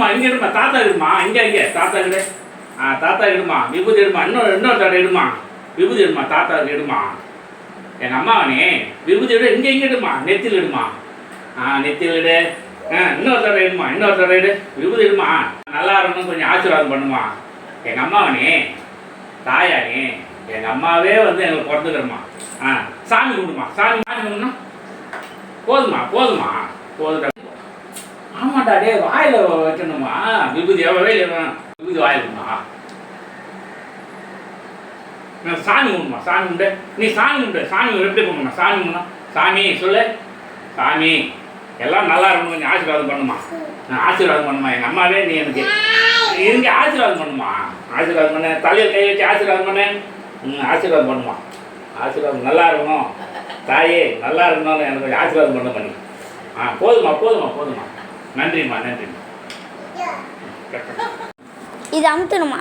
எடுமா, இங்கே எடுமா, தாத்தா எடுமா, இங்கே தாத்தா எடு. தாத்தா எடுமா, விபூதி எடுமா, இன்னொரு தடவை எடுமா, விபூதி எடுமா, தாத்தா எடுமா. எங்கள் அம்மாவனே விபூதி எடு, இங்கே எடுமா, நெத்தியில் எடுமா. நெத்தியில் எடு. இன்னொரு தடவை எடுமா, இன்னொரு தடவை எடு, விபூதி எடுமா. நல்லா இருக்கணும், கொஞ்சம் ஆசீர்வாதம் பண்ணுமா. எங்கள் அம்மாவனே தாயானே, எங்கள் அம்மாவே வந்து எங்களுக்கு பிறந்துக்கிறோமா. சாமி கும்பிடுமா, சாமி கும்பிடுமா. போதுமா போதுமா போதுடா. ஆமாண்டா டே, வாயில் வைக்கணுமா விபூதி. எவ்வளோ விபூதி வாயிலுமா. சாமி கும்பிடுமா, சாமி கும்பிடு. நீ சாமி கும்பிடு, சாமி எப்படி கும்பிடணும், சாமி கும்பிடணும். சாமி சொல்லு, சாமி எல்லாம் நல்லா இருக்கணும், கொஞ்சம் ஆசீர்வாதம் பண்ணுமா. ஆசீர்வாதம் பண்ணுமா. எங்கள் அம்மாவே நீ எனக்கு இங்கே ஆசீர்வாதம் பண்ணுமா. ஆசீர்வாதம் பண்ண, தலையில் கை வச்சு ஆசீர்வாதம் பண்ண. ஆசீர்வாதம் பண்ணுமா. ஆசீர்வாதம் நல்லா இருக்கணும் தாயே, நல்லா இருக்கணும்னு எனக்கு கொஞ்சம் ஆசீர்வாதம் பண்ண பண்ணி. போதுமா போதுமா போதுமா. நன்றிம்மா நன்றிம்மா. இது அமுத்தணுமா.